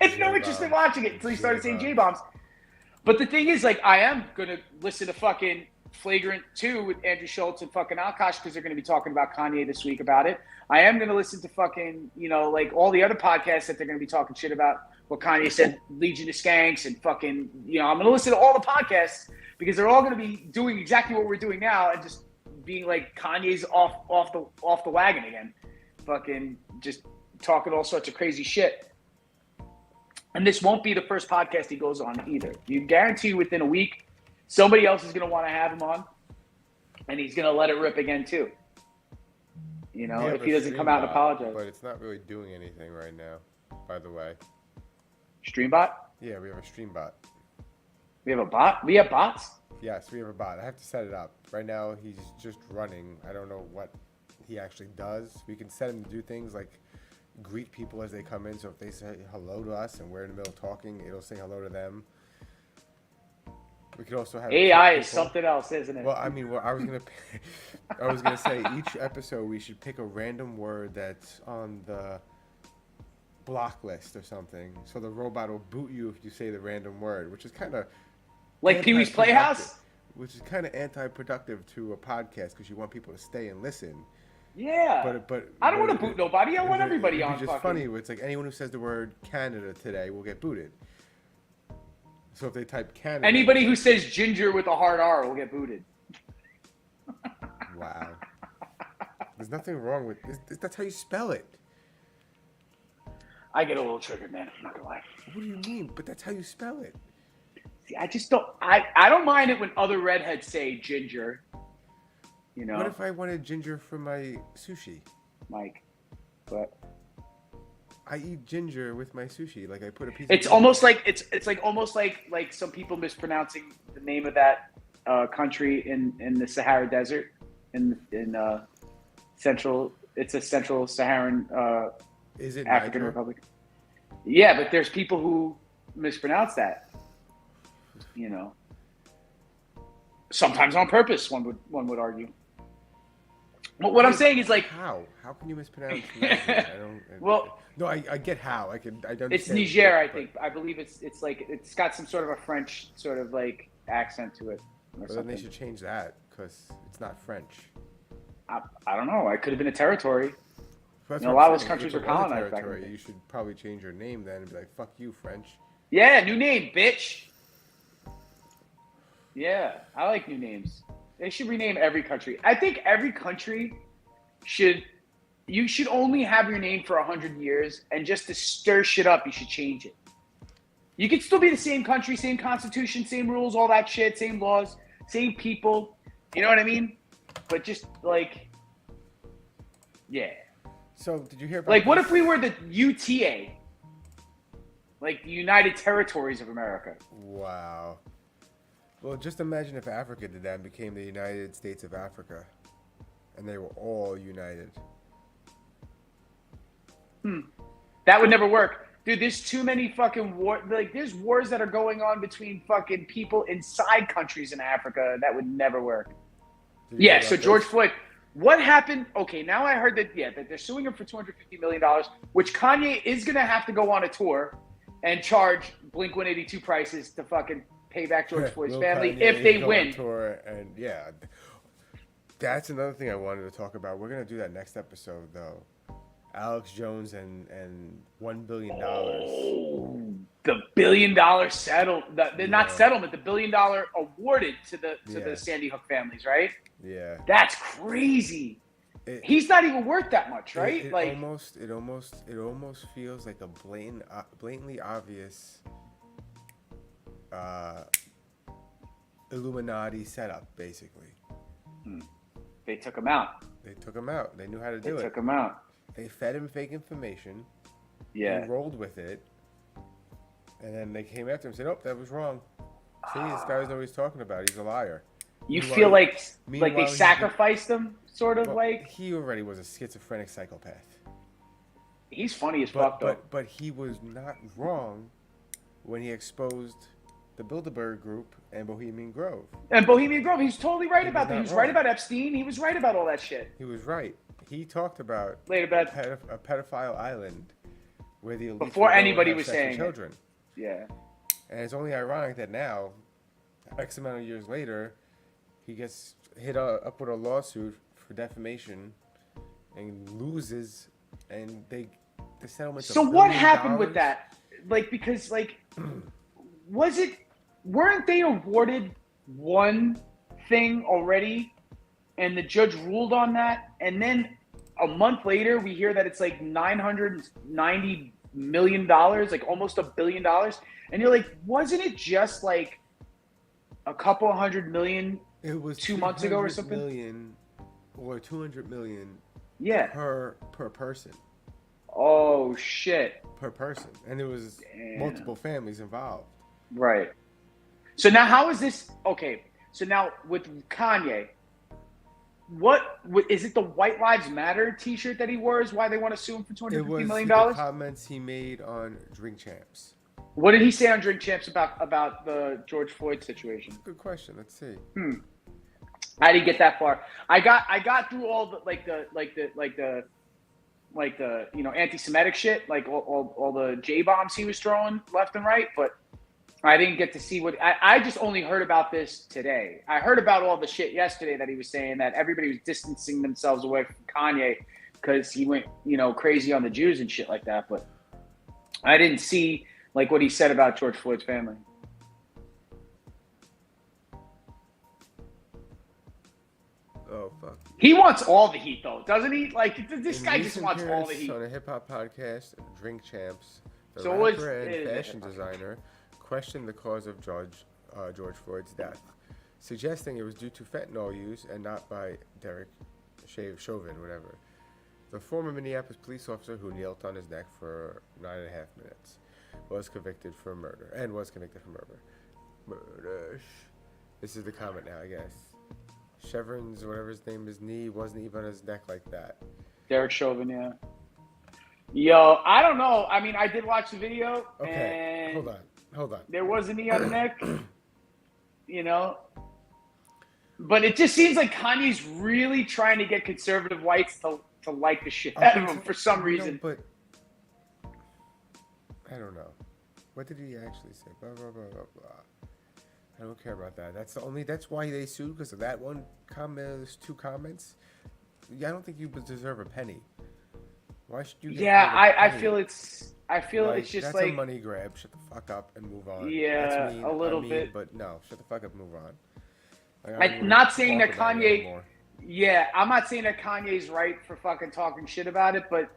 I had no interest in watching it until he started saying J bombs. But the thing is, like, I am gonna listen to fucking Flagrant 2 with Andrew Schultz and fucking Akash, because they're gonna be talking about Kanye this week about it. I am gonna listen to fucking, like all the other podcasts that they're gonna be talking shit about what Kanye said, Legion of Skanks, and fucking, I'm gonna listen to all the podcasts, because they're all gonna be doing exactly what we're doing now, and just being like, Kanye's off the wagon again, fucking just talking all sorts of crazy shit. And this won't be the first podcast he goes on either. You guarantee within a week, somebody else is going to want to have him on, and he's going to let it rip again too. If he doesn't come out and apologize. But it's not really doing anything right now, by the way. Streambot? Yeah, we have a Streambot. We have a bot? We have bots? Yes, we have a bot. I have to set it up. Right now, he's just running. I don't know what he actually does. We can set him to do things like greet people as they come in. So if they say hello to us and we're in the middle of talking, it'll say hello to them. We could also have AI is something else, isn't it? Well, I mean, I was gonna say each episode we should pick a random word that's on the block list or something, so the robot will boot you if you say the random word, which is kind of Like Pee Wee's Playhouse? Which is kind of anti-productive to a podcast because you want people to stay and listen. Yeah. But I don't want to boot nobody. I want everybody on. It's just funny. It's like anyone who says the word Canada today will get booted. So if they type Canada, anybody who says ginger with a hard R will get booted. Wow. There's nothing wrong with this. That's how you spell it. I get a little triggered, man. I'm not gonna lie. What do you mean? But that's how you spell it. See, I just don't. I don't mind it when other redheads say ginger. You know. What if I wanted ginger for my sushi? Mike, but I eat ginger with my sushi. Like I put a piece. It's of almost like it's like almost like some people mispronouncing the name of that country in the Sahara Desert in central. It's a central Saharan. Is it African Niger? Republic? Yeah, but there's people who mispronounce that. You know, sometimes on purpose. One would argue. But what I'm saying is like how can you mispronounce? I don't. Well, no, I get how. I don't. It's Niger, I think. I believe it's like it's got some sort of a French sort of like accent to it. But then they should change that because it's not French. I don't know. It could have been a territory. So a lot of those countries were colonized back then. You should probably change your name then and be like, "Fuck you, French." Yeah, new name, bitch. Yeah, I like new names. They should rename every country. I think every country you should only have your name for 100 years, and just to stir shit up, you should change it. You could still be the same country, same constitution, same rules, all that shit, same laws, same people. You know what I mean? But just like, yeah. So did you hear about like what if we were the UTA? Like the United Territories of America. Wow. Well, just imagine if Africa did that and became the United States of Africa. And they were all united. That would never work. Dude, there's too many fucking wars. Like, there's wars that are going on between fucking people inside countries in Africa. That would never work. Yeah, so George Floyd. What happened? Okay, now I heard that, that they're suing him for $250 million, which Kanye is going to have to go on a tour and charge Blink-182 prices to fucking pay back George Floyd's family Kanye if they go win. On tour and yeah, that's another thing I wanted to talk about. We're going to do that next episode, though. Alex Jones and $1 billion. Oh, the $1 billion not settlement, the $1 billion awarded to the Sandy Hook families, right? Yeah. That's crazy. He's not even worth that much, right? It almost feels like a blatantly obvious Illuminati setup, basically. They took him out. They knew how to do it. They took him out. They fed him fake information. Yeah. He rolled with it. And then they came after him and said, "Oh, that was wrong. See, this guy doesn't know what he's talking about. He's a liar." You feel like they sacrificed him, sort of like? He already was a schizophrenic psychopath. He's funny as fuck, though. But he was not wrong when he exposed the Bilderberg Group and Bohemian Grove. And Bohemian Grove, he's totally right about that. He was right about Epstein. He was right about all that shit. He was right. He talked about a pedophile island where the elites before anybody was saying children. Yeah. And it's only ironic that now, X amount of years later, he gets hit up with a lawsuit for defamation and loses, and the settlement's So what happened with that? Like, because like, weren't they awarded one thing already, and the judge ruled on that, and then a month later we hear that it's like $990 million, like almost $1 billion, and you're like, wasn't it just like a couple $100 million? It was 2 months ago or something. $200 million. Yeah. Per person. Oh shit. Per person, and there was multiple families involved. Right. So now, how is this? Okay. So now with Kanye, what is it? The White Lives Matter T-shirt that he wears? Why they want to sue him for $250 million? The comments he made on Drink Champs. What did he say on Drink Champs about the George Floyd situation? Good question. Let's see. I didn't get that far. I got through all the anti-Semitic shit, like all the J bombs he was throwing left and right, but I didn't get to see what I just only heard about this today. I heard about all the shit yesterday that he was saying that everybody was distancing themselves away from Kanye because he went, crazy on the Jews and shit like that. But I didn't see like what he said about George Floyd's family. Oh fuck. He wants all the heat though, doesn't he? Like this guy just wants all the heat. On a hip hop podcast, Drink Champs, the So rapper and fashion designer questioned the cause of George Floyd's death, suggesting it was due to fentanyl use and not by Derek Chauvin, whatever. The former Minneapolis police officer who knelt on his neck for 9.5 minutes was convicted for murder. Murder. This is the comment now, I guess. Chevron's, whatever his name is, knee wasn't even on his neck like that. Derek Chauvin, yeah. Yo, I don't know. I mean, I did watch the video. Okay, and hold on. There was a knee on the neck, But it just seems like Kanye's really trying to get conservative whites to like the shit out of him for some reason. But I don't know. What did he actually say? Blah, blah, blah, blah, blah. I don't care about that. That's why they sued, because of that one comment, those 2 comments. I don't think you deserve a penny. Why should you get I feel it's just that's like a money grab. Shut the fuck up and move on. Yeah, that's mean, a little bit. But no, shut the fuck up and move on. I'm not saying that Kanye. Yeah, I'm not saying that Kanye's right for fucking talking shit about it, but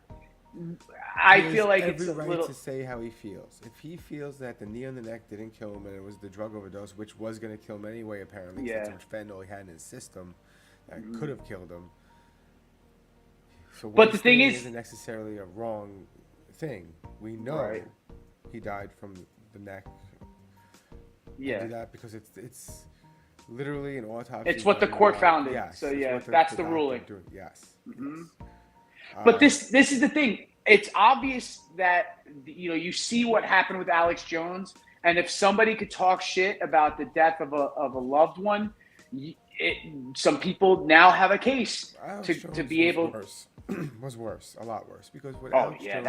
I feel like it's a right little to say how he feels. If he feels that the knee on the neck didn't kill him and it was the drug overdose, which was going to kill him anyway, apparently, since much fentanyl he had in his system that could have killed him. So but the thing isn't necessarily a wrong thing. We know he died from the neck. Yeah, do that because it's literally an autopsy. It's what the court found. Yes, so yeah, that's the ruling. Yes. Mm-hmm. Yes. But this is the thing. It's obvious that you see what happened with Alex Jones, and if somebody could talk shit about the death of a loved one, some people now have a case to be able. Was worse, a lot worse, because with Alex Jones,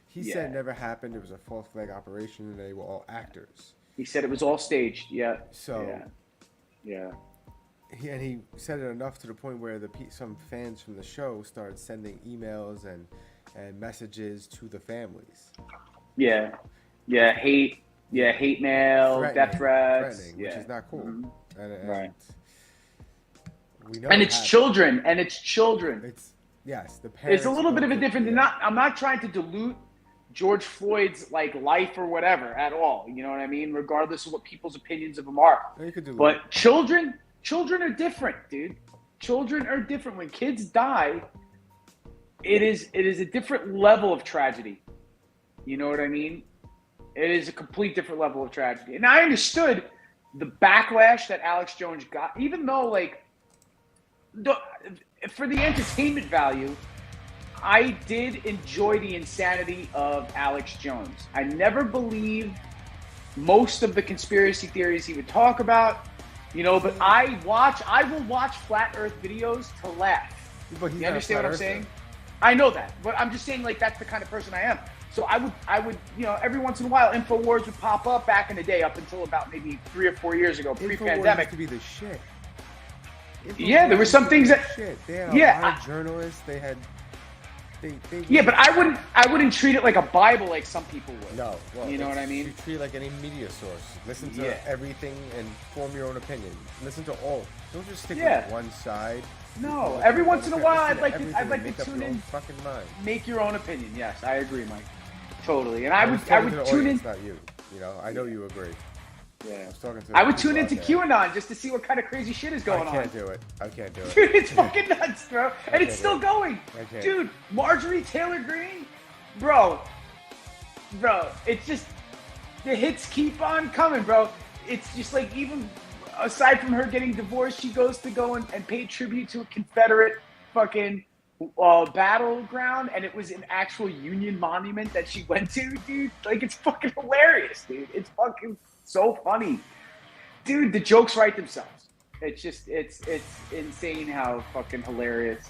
he said it never happened. It was a false flag operation, and they were all actors. He said it was all staged. Yeah. So. Yeah. He said it enough to the point where some fans from the show started sending emails and messages to the families. Yeah, hate mail, death threats, which is not cool. Mm-hmm. And we know it's children, It's the parents. It's a little bit of a different. I'm not trying to dilute George Floyd's life or whatever at all. You know what I mean? Regardless of what people's opinions of him are. But children are different, dude. Children are different. When kids die, it is a different level of tragedy. You know what I mean? It is a complete different level of tragedy. And I understood the backlash that Alex Jones got, even though for the entertainment value, I did enjoy the insanity of Alex Jones. I never believed most of the conspiracy theories he would talk about, but I will watch flat earth videos to laugh. But you understand what I'm saying? I know that, but I'm just saying that's the kind of person I am. So I would every once in a while InfoWars would pop up back in the day, up until about maybe 3 or 4 years ago, pre-pandemic. Used to be the shit. There were some things that they had a lot of journalists. They had. But I wouldn't treat it like a Bible like some people would. No, well, you know what I mean. You treat it like any media source. Listen to everything and form your own opinion. Listen to all. Don't just stick with one side. No, every once in a while I'd like to tune in. Fucking mind. Make your own opinion. Yes, I agree, Mike. Totally, and I would tune in. Not you. I know you agree. Yeah. I would tune into QAnon just to see what kind of crazy shit is going on. I can't do it. Dude, it's fucking nuts, bro. And it's still going. Dude, Marjorie Taylor Greene, bro. It's just the hits keep on coming, bro. It's just even aside from her getting divorced, she goes to go and pay tribute to a Confederate fucking battleground, and it was an actual Union monument that she went to, dude. It's fucking hilarious, dude. It's fucking so funny, dude. The jokes write themselves. It's just it's insane how fucking hilarious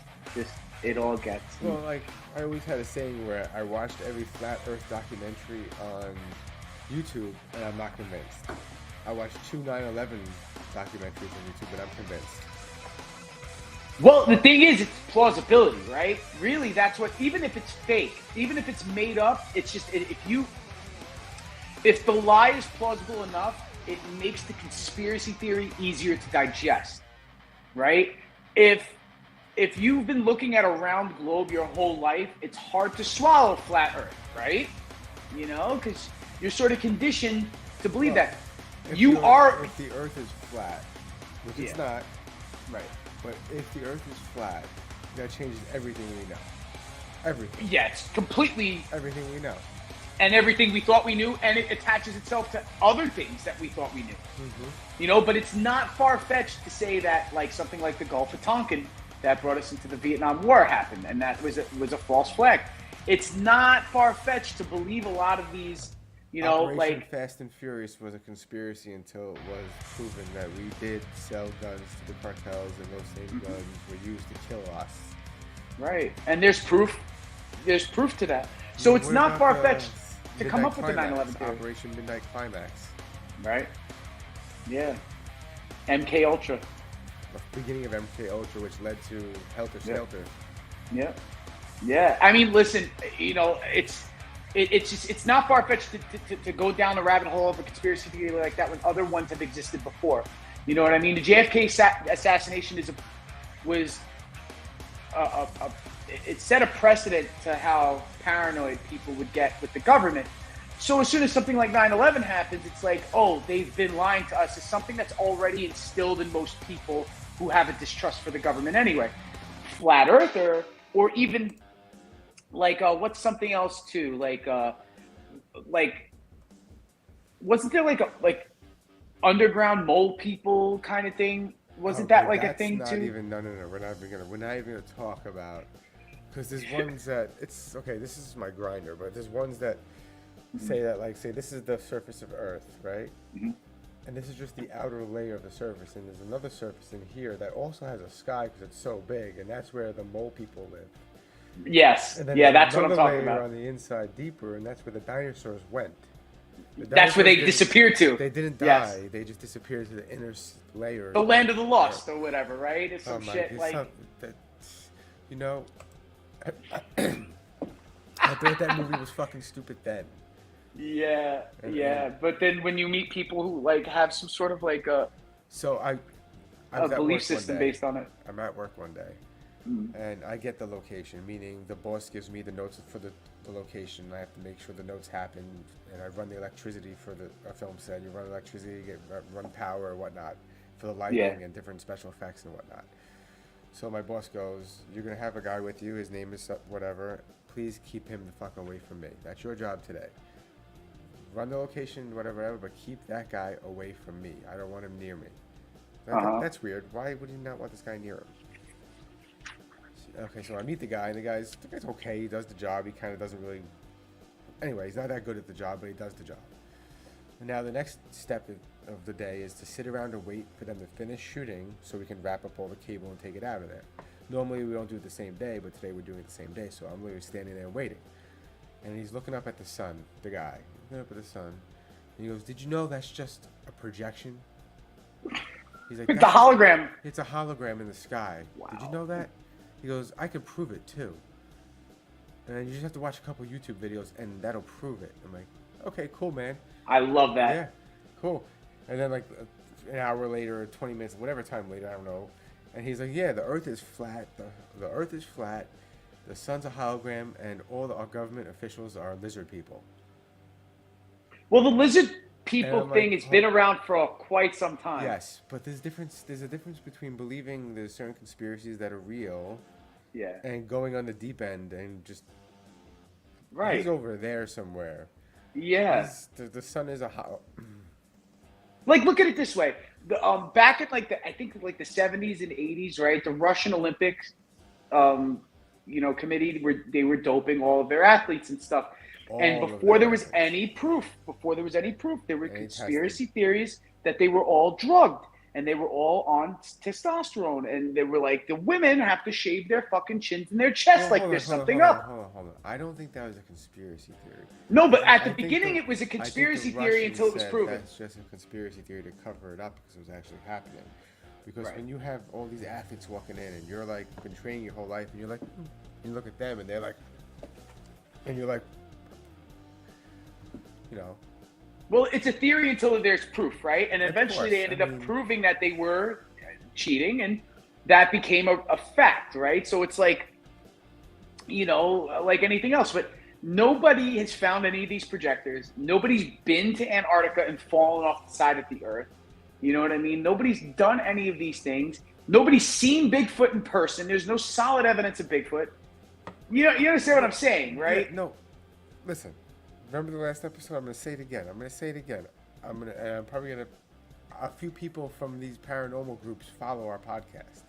it all gets. Well, I always had a saying where I watched every flat Earth documentary on YouTube, and I'm not convinced. I watched 2 9/11 documentaries on YouTube, and I'm convinced. Well, the thing is, it's plausibility, right? Really, that's what. Even if it's fake, even if it's made up, it's just if the lie is plausible enough, it makes the conspiracy theory easier to digest, right? If you've been looking at a round globe your whole life, it's hard to swallow flat Earth, Right? Because you're sort of conditioned to believe that. If the Earth is flat, which it's not, right? But if the Earth is flat, that changes everything we know. Everything. Yeah, it's completely everything we know. And everything we thought we knew, and it attaches itself to other things that we thought we knew. Mm-hmm. But it's not far-fetched to say that, like, something like the Gulf of Tonkin that brought us into the Vietnam War happened, and that was a false flag. It's not far-fetched to believe a lot of these, Operation Fast and Furious was a conspiracy until it was proven that we did sell guns to the cartels, and those same guns were used to kill us. Right, and there's proof. There's proof to that. So it's not far-fetched to come up with the 9/11 theory. Operation Midnight Climax. Right. Yeah. MK Ultra. The beginning of MK Ultra, which led to Helter Skelter. Yeah. Yeah. I mean, listen, it's not far-fetched to go down the rabbit hole of a conspiracy theory like that when other ones have existed before. You know what I mean? The JFK assassination it set a precedent to how paranoid people would get with the government. So as soon as something like 9/11 happens, it's like, oh, they've been lying to us. It's something that's already instilled in most people who have a distrust for the government anyway. Flat earther, or even like what's something else too? Like wasn't there like underground mole people kind of thing? Wasn't that like a thing too? No. We're not even gonna talk about, because there's ones that it's okay. This is my grinder, but there's ones that say this is the surface of Earth, right? Mm-hmm. And this is just the outer layer of the surface, and there's another surface in here that also has a sky because it's so big, and that's where the mole people live. Yes, and then that's what I'm talking about. On the inside, deeper, and that's where the dinosaurs went. That's where they disappeared to. They didn't die. Yes. They just disappeared to the inner layer. The land of the lost, or whatever, right? It's some shit like. I thought that movie was fucking stupid then. Yeah, but then when you meet people who like have some sort of like a belief system based on it. I'm at work one day, and I get the location, meaning the boss gives me the notes for the location. I have to make sure the notes happen, and I run the electricity for a film set. You run electricity, run power or whatnot for the lighting and different special effects and whatnot. So my boss goes, "You're gonna have a guy with you. His name is whatever. Please keep him the fuck away from me. That's your job today. Run the location, whatever, but keep that guy away from me. I don't want him near me." That's weird. Why would you not want this guy near him? Okay, so I meet the guy, and the guy's okay. He does the job. He kind of doesn't really. Anyway, he's not that good at the job, but he does the job. And now the next step of the day is to sit around and wait for them to finish shooting, so we can wrap up all the cable and take it out of there. Normally we don't do it the same day, but today we're doing it the same day, so I'm literally standing there waiting. And he's looking up at the sun, the guy. Looking up at the sun. And he goes, "Did you know that's just a projection?" He's like, "It's a hologram." It's a hologram in the sky. Wow. Did you know that? He goes, "I could prove it too. And then you just have to watch a couple YouTube videos and that'll prove it." I'm like, "Okay, cool, man." I love that. Yeah, cool. And then like an hour later, or 20 minutes, whatever time later, I don't know. And he's like, "Yeah, the Earth is flat. The Earth is flat. The sun's a hologram, and all our government officials are lizard people." Well, the lizard people thing has been around for quite some time. Yes, but there's a difference between believing there's certain conspiracies that are real, and going on the deep end and just he's over there somewhere. Yeah, the sun is a like, look at it this way: back in I think the 70s and 80s, right? The Russian Olympics, committee they were doping all of their athletes and stuff. And before there was any proof, there were conspiracy theories that they were all drugged. and they were all on testosterone, and they were like, the women have to shave their fucking chins and their chests like there's something up. Hold on. I don't think that was a conspiracy theory. No, but at the I think beginning, it was a I think the conspiracy theory Russians until it was said proven. that's just a conspiracy theory to cover it up because it was actually happening. Because Right. when you have all these athletes walking in and you're like been training your whole life and you're like, you look at them and they're like, and you're like, you know. Well, it's a theory until there's proof, right? And Of eventually course, they ended I up mean- proving that they were cheating, and that became a fact, right? So it's like, you know, like anything else. But nobody has found any of these projectors. Nobody's been to Antarctica and fallen off the side of the Earth. You know what I mean? Nobody's done any of these things. Nobody's seen Bigfoot in person. There's no solid evidence of Bigfoot. You understand what I'm saying, right? Yeah, no, listen. Remember the last episode? I'm going to say it again. I'm probably going to. A few people from these paranormal groups follow our podcast.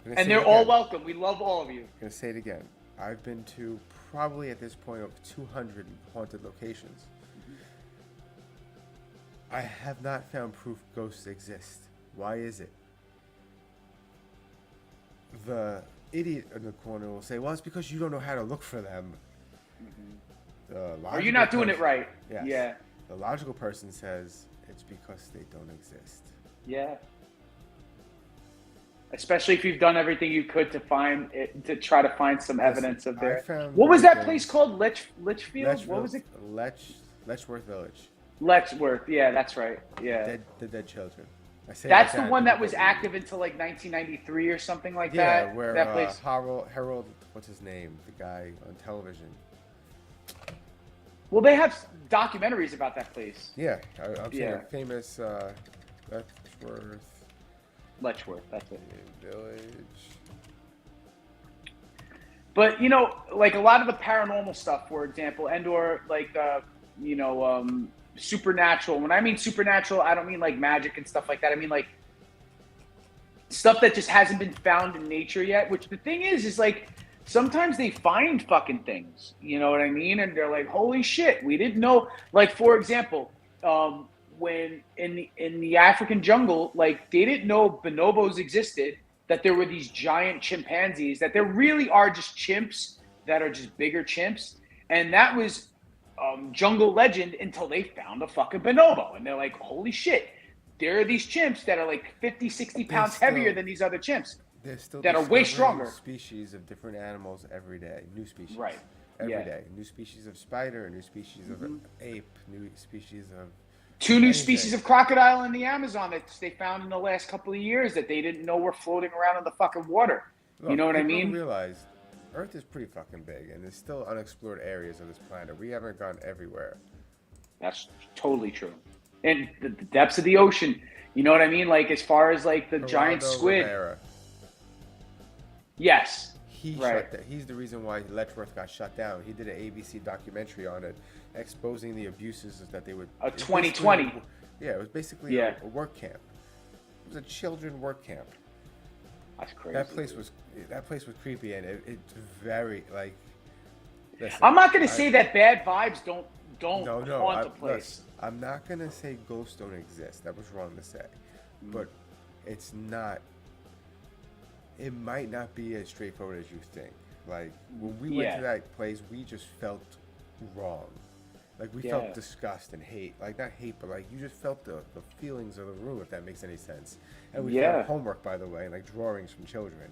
And they're all welcome. We love all of you. I'm going to say it again. I've been to probably at this point over 200 haunted locations. I have not found proof ghosts exist. Why is it? The idiot in the corner will say, well, it's because you don't know how to look for them. Or you're not doing it right. Yes. Yeah. The logical person says it's because they don't exist. Yeah. Especially if you've done everything you could to find it, to try to find some evidence of their. What was that place called? Litchfield? What was it? Letchworth Village. Letchworth. Yeah, that's right. Yeah. The dead children. That's the one that was active until like 1993 or something like that. Yeah, where that place. Harold, what's his name? The guy on television. Well, they have documentaries about that place. Yeah, I'm saying Yeah. a famous Letchworth, that's it. Village. But you know, like a lot of the paranormal stuff, for example, and/or like supernatural. When I mean supernatural, I don't mean like magic and stuff like that. I mean like stuff that just hasn't been found in nature yet. Which the thing is like sometimes they find fucking things. You know what I mean? And they're like, holy shit, we didn't know. Like for example, when in the African jungle, like they didn't know bonobos existed. That there were these giant chimpanzees. That there really are just chimps that are just bigger chimps, and that was jungle legend until they found a fucking bonobo. And they're like, holy shit, there are these chimps that are like 50, 60 pounds heavier than these other chimps that are way stronger. Species of different animals every day. New species. Right. Every day. New species of spider, a new species of ape, new species of... Two new species of crocodile in the Amazon that they found in the last couple of years that they didn't know were floating around in the fucking water. Look, you know what I people mean? don't realize Earth is pretty fucking big, and there's still unexplored areas of this planet. We haven't gone everywhere. That's totally true. And the depths of the ocean, you know what I mean? Like as far as like the giant squid. Rivera, yes. He's the reason why Letchworth got shut down. He did an ABC documentary on it, exposing the abuses that they would. 2020. Yeah, it was basically a work camp. It was a children work camp. That's crazy. That place was creepy, and it's very like. Listen, I'm not gonna say that bad vibes don't haunt the place. Listen, I'm not gonna say ghosts don't exist. That was wrong to say, but it's not. It might not be as straightforward as you think. Like when we went to that place, we just felt wrong. Like we felt disgust and hate. Like not hate, but like you just felt the feelings of the room, if that makes any sense. And we found homework, by the way, like drawings from children,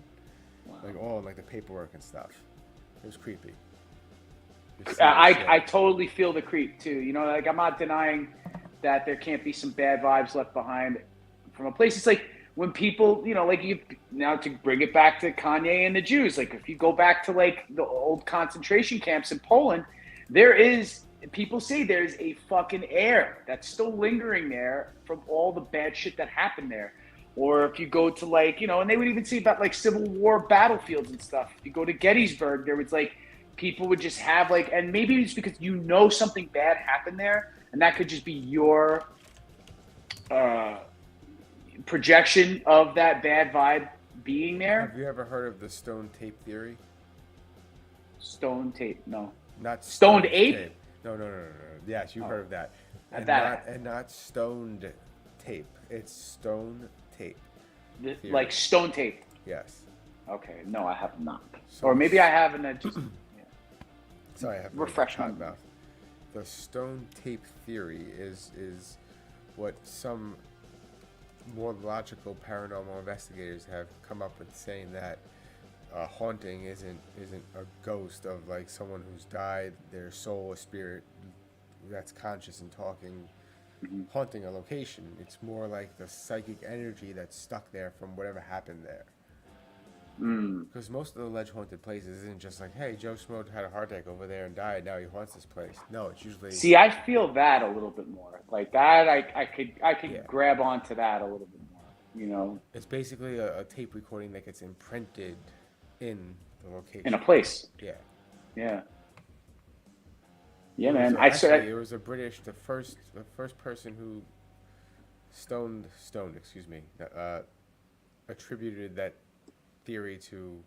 like all like the paperwork and stuff. It was creepy. I totally feel the creep too. You know, like I'm not denying that there can't be some bad vibes left behind from a place. It's like when people, you know, like you now to bring it back to Kanye and the Jews. Like if you go back to like the old concentration camps in Poland, people say there's a fucking air that's still lingering there from all the bad shit that happened there. Or if you go to like, you know, and they would even say about like Civil War battlefields and stuff. If you go to Gettysburg, there was like people would just have like, and maybe it's because you know something bad happened there, and that could just be your projection of that bad vibe being there. Have you ever heard of the stone tape theory? Stone tape, no. Not stoned ape? Tape. No. Yes, you've heard of that. And not stoned tape. It's stone tape. theory. Like stone tape. Yes. Okay, no, I have not. So or maybe I have, and I just sorry, I have refresh my mouth. The stone tape theory is what some more logical paranormal investigators have come up with, saying that haunting isn't a ghost of like someone who's died, their soul, a spirit that's conscious and talking, haunting a location. It's more like the psychic energy that's stuck there from whatever happened there. Because most of the alleged haunted places isn't just like, hey, Joe Schmo had a heart attack over there and died, now he haunts this place. No, it's usually... See, I feel that a little bit more. Like that, I could grab onto that a little bit more, you know? It's basically a tape recording that gets imprinted in the location. In a place. Yeah. Yeah. Yeah, man. It was a British, the first person who attributed that theory to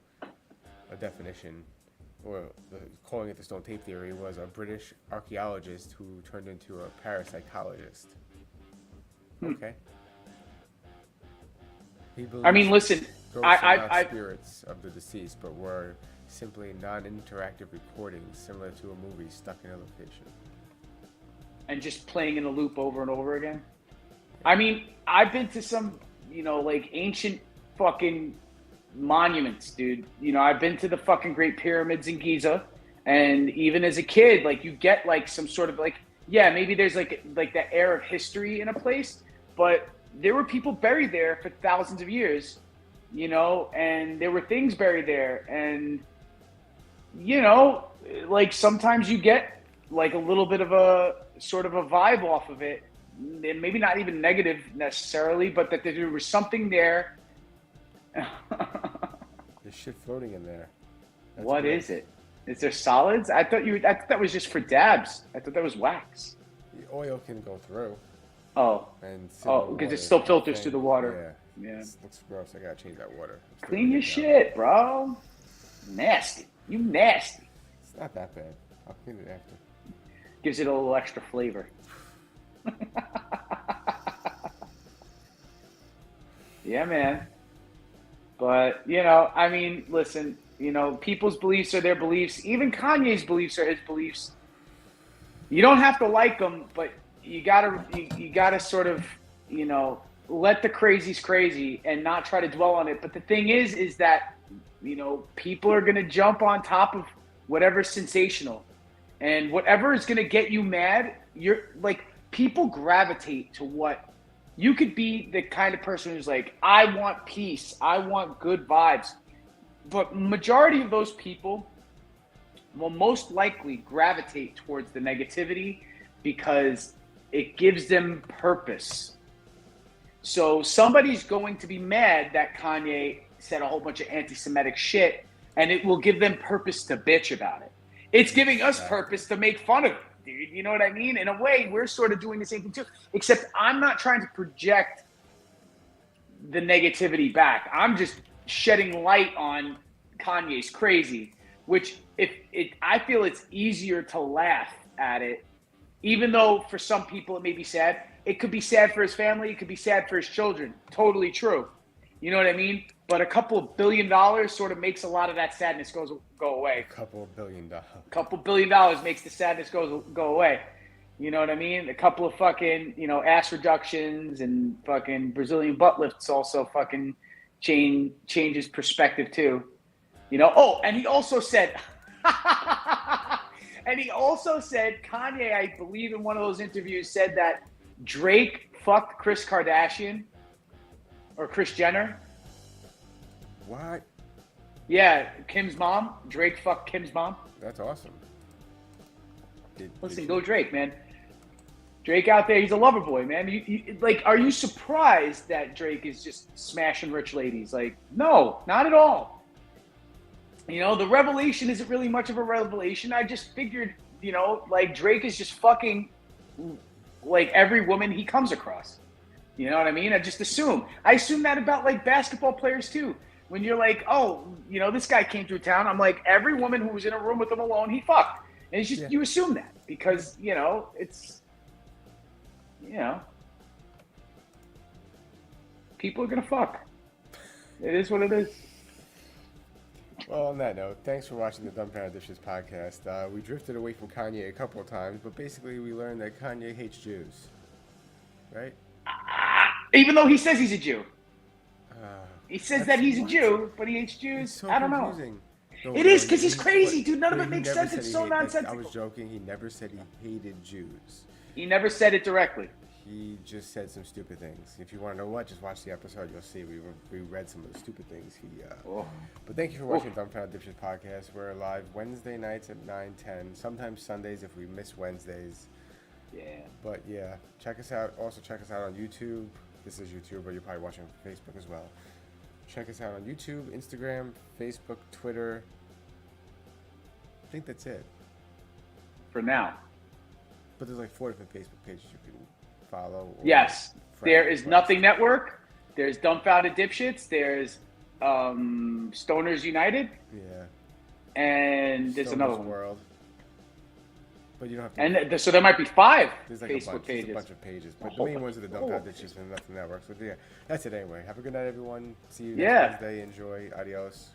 a definition, or calling it the stone tape theory, was a British archaeologist who turned into a parapsychologist. Okay. He I mean, listen, ghosts are not spirits of the deceased, but were simply non-interactive recordings similar to a movie stuck in a location. And just playing in a loop over and over again. I mean, I've been to some, you know, like ancient fucking monuments, dude. You know, I've been to the fucking Great Pyramids in Giza, and even as a kid, like you get like some sort of like, yeah, maybe there's like that air of history in a place, but there were people buried there for thousands of years, you know, and there were things buried there, and you know, like sometimes you get like a little bit of a sort of a vibe off of it, and maybe not even negative necessarily, but that there was something there. There's shit floating in there. What is it? Is there solids? I thought that was just for dabs. I thought that was wax. The oil can go through. Oh. Because it still filters through the water. Yeah. It looks gross. I gotta change that water. Clean your shit, bro. Nasty. You nasty. It's not that bad. I'll clean it after. Gives it a little extra flavor. Yeah, man. But, you know, I mean, listen, you know, people's beliefs are their beliefs. Even Kanye's beliefs are his beliefs. You don't have to like them, but you gotta sort of, you know, let the crazies crazy and not try to dwell on it. But the thing is that, you know, people are going to jump on top of whatever's sensational. And whatever is going to get you mad, you're like, people gravitate to what. You could be the kind of person who's like, I want peace, I want good vibes. But majority of those people will most likely gravitate towards the negativity because it gives them purpose. So somebody's going to be mad that Kanye said a whole bunch of anti-Semitic shit, and it will give them purpose to bitch about it. It's giving us purpose to make fun of it. Dude, you know what I mean? In a way, we're sort of doing the same thing too, except I'm not trying to project the negativity back. I'm just shedding light on Kanye's crazy, which I feel it's easier to laugh at it, even though for some people it may be sad. It could be sad for his family. It could be sad for his children. Totally true. You know what I mean? But a couple of $1 billion sort of makes a lot of that sadness go away. A couple of $1 billion. A couple $1 billion makes the sadness go away. You know what I mean? A couple of fucking, you know, ass reductions and fucking Brazilian butt lifts also fucking changes perspective too. You know? Oh, and he also said, Kanye, I believe in one of those interviews, said that Drake fucked Kris Kardashian or Kris Jenner. What? Yeah, Kim's mom. Drake fucked Kim's mom. That's awesome. Listen, go Drake, man. Drake out there, he's a lover boy, man. Like, are you surprised that Drake is just smashing rich ladies? Like, no, not at all. You know, the revelation isn't really much of a revelation. I just figured, you know, like Drake is just fucking like every woman he comes across. You know what I mean? I just assume. I assume that about like basketball players too. When you're like, oh, you know, this guy came through town. I'm like, every woman who was in a room with him alone, he fucked. And it's just, you assume that because, you know, it's, you know. People are gonna fuck. It is what it is. Well, on that note, thanks for watching the Dumbfounded Dipshits podcast. We drifted away from Kanye a couple of times, but basically we learned that Kanye hates Jews, right? Even though he says he's a Jew. Uh, He says that he's a Jew, but he hates Jews. so I don't confusing. know. It is because he's crazy, dude. None of But it he makes never sense. said It's he so hated- I nonsensical. was joking. He never said he hated Jews. He never said it directly. He just said some stupid things. If you want to know what, just watch the episode. You'll see we read some of the stupid things he. Oh. But thank you for watching Dumbfounded Dipshits podcast. We're live Wednesday nights at 9:10. Sometimes Sundays if we miss Wednesdays. Yeah. But yeah, check us out. Also check us out on YouTube. This is YouTube, but you're probably watching on Facebook as well. Check us out on YouTube, Instagram, Facebook, Twitter. I think that's it. For now. But there's like 4 different Facebook pages you can follow. Or Yes. There is friends. Nothing Network. There's Dumbfounded Dipshits. There's Stoners United. Yeah. And there's Stoner's another one. World. But you don't have to. And so there might be 5 there's like Facebook a bunch, pages. There's a bunch of pages. But the whole main ones are the bunch. Dumbfounded Dipshits and Nothing Network. So yeah, that's it anyway. Have a good night, everyone. See you next Yeah. Wednesday. Enjoy. Adios.